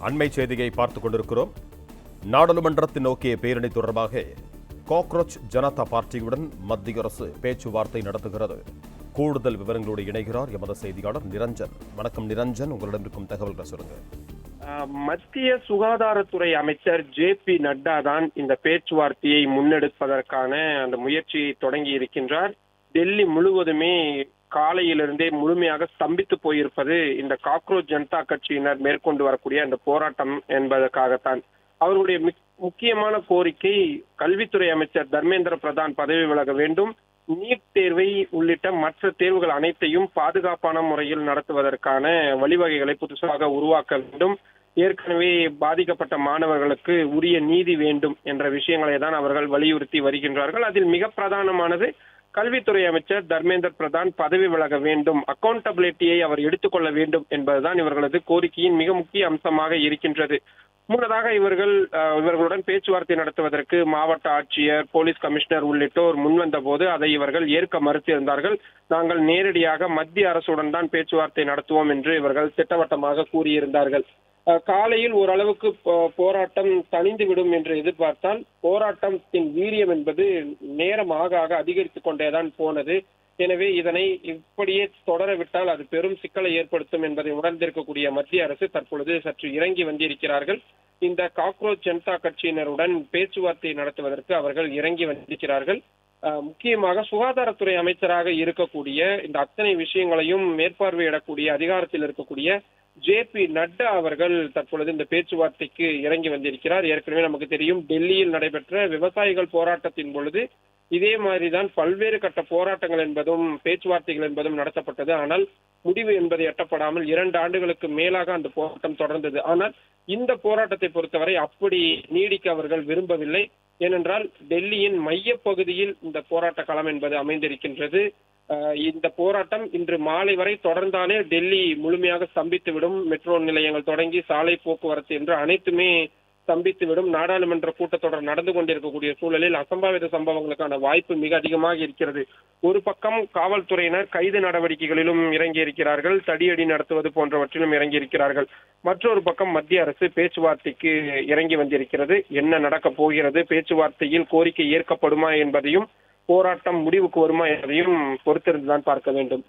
அண்மை செய்தியை பார்த்துக் கொண்டிருக்கிறோம். நாடாளுமன்றத்தை நோக்கிய பேரணி தொடர்பாக காக்ரோச் ஜனதா பார்ட்டியுடன் மத்திய அரசு பேச்சுவார்த்தை நடத்துகிறது. கூடுதல் விவரங்களோடு இணைகிறார் எமது செய்தியாளர் நிரஞ்சன். வணக்கம் நிரஞ்சன், உங்களிடம் இருக்கும் தகவல்களை சொல்லுங்க. மத்திய சுகாதாரத்துறை அமைச்சர் ஜே.பி. நட்டா தான் இந்த பேச்சுவார்த்தையை முன்னெடுப்பதற்கான அந்த முயற்சியை தொடங்கி இருக்கின்றார். டெல்லி முழுவதுமே காலையிலிருந்தே முழுமையாக ஸ்தம்பித்து போயிருப்பது இந்த காக்ரோச் ஜனதா கட்சியினர் மேற்கொண்டு வரக்கூடிய அந்த போராட்டம் என்பதற்காகத்தான். அவர்களுடைய முக்கியமான கோரிக்கை கல்வித்துறை அமைச்சர் தர்மேந்திர பிரதான் பதவி விலக வேண்டும், நீட் தேர்வை உள்ளிட்ட மற்ற தேர்வுகள் அனைத்தையும் பாதுகாப்பான முறையில் நடத்துவதற்கான வழிவகைகளை புதுசாக உருவாக்க வேண்டும், ஏற்கனவே பாதிக்கப்பட்ட மாணவர்களுக்கு உரிய நீதி வேண்டும் என்ற விஷயங்களை தான் அவர்கள் வலியுறுத்தி வருகின்றார்கள். அதில் மிக பிரதானமானது கல்வித்துறை அமைச்சர் தர்மேந்திர பிரதான் பதவி விலக வேண்டும், அக்கௌண்டபிலிட்டியை அவர் எடுத்துக்கொள்ள வேண்டும் என்பதுதான் இவர்களது கோரிக்கையின் மிக முக்கிய அம்சமாக இருக்கின்றது. முன்னதாக இவர்களுடன் பேச்சுவார்த்தை நடத்துவதற்கு மாவட்ட ஆட்சியர், போலீஸ் கமிஷனர் உள்ளிட்டோர் முன்வந்த போது அதை இவர்கள் ஏற்க மறுத்திருந்தார்கள். நாங்கள் நேரடியாக மத்திய அரசுடன் தான் பேச்சுவார்த்தை நடத்துவோம் என்று இவர்கள் திட்டவட்டமாக கூறியிருந்தார்கள். காலையில் ஓரளவுக்கு போராட்டம் தணிந்துவிடும் என்று எதிர்பார்த்தால் போராட்டத்தின் வீரியம் என்பது நேரமாக அதிகரித்துக் கொண்டேதான் போனது. எனவே இதனை இப்படியே தொடரவிட்டால் அது பெரும் சிக்கலை ஏற்படுத்தும் என்பதை உணர்ந்திருக்கக்கூடிய மத்திய அரசு தற்பொழுது சற்று இறங்கி வந்திருக்கிறார்கள். இந்த காக்ரோச் ஜனதா கட்சியினருடன் பேச்சுவார்த்தை நடத்துவதற்கு அவர்கள் இறங்கி வந்திருக்கிறார்கள். முக்கியமாக சுகாதாரத்துறை அமைச்சராக இருக்கக்கூடிய இந்த அத்தனை விஷயங்களையும் மேற்பார்வையிடக்கூடிய அதிகாரத்தில் இருக்கக்கூடிய ஜே.பி. நட்டா அவர்கள் தற்பொழுது இந்த பேச்சுவார்த்தைக்கு இறங்கி வந்திருக்கிறார். ஏற்கனவே நமக்கு தெரியும், டெல்லியில் நடைபெற்ற விவசாயிகள் போராட்டத்தின் பொழுது இதே மாதிரிதான் பல்வேறு கட்ட போராட்டங்கள் என்பதும் பேச்சுவார்த்தைகள் என்பதும் நடத்தப்பட்டது. ஆனால் முடிவு என்பது எட்டப்படாமல் 2 ஆண்டுகளுக்கு மேலாக அந்த போராட்டம் தொடர்ந்தது. ஆனால் இந்த போராட்டத்தை பொறுத்தவரை அப்படி நீடிக்க அவர்கள் விரும்பவில்லை. ஏனென்றால் டெல்லியின் மைய பகுதியில் இந்த போராட்ட களம் என்பது அமைந்திருக்கின்றது. இந்த போராட்டம் இன்று மாலை வரை தொடர்ந்தாலே டெல்லி முழுமையாக ஸ்தம்பித்துவிடும். மெட்ரோ நிலையங்கள் தொடங்கி சாலை போக்குவரத்து என்று அனைத்துமே ஸ்தம்பித்துவிடும். நாடாளுமன்ற கூட்டத்தொடர் நடந்து கொண்டிருக்கக்கூடிய சூழலில் அசம்பாவித சம்பவங்களுக்கான வாய்ப்பு மிக அதிகமாக இருக்கிறது. ஒரு பக்கம் காவல்துறையினர் கைது நடவடிக்கைகளிலும் இறங்கி இருக்கிறார்கள், தடியடி நடத்துவது போன்றவற்றிலும் இறங்கி இருக்கிறார்கள். மற்றொரு பக்கம் மத்திய அரசு பேச்சுவார்த்தைக்கு இறங்கி வந்திருக்கிறது. என்ன நடக்கப் போகிறது, பேச்சுவார்த்தையில் கோரிக்கை ஏற்கப்படுமா என்பதையும் போராட்டம் முடிவுக்கு வருமா என்பதையும் பொறுத்திருந்துதான் பார்க்க வேண்டும்.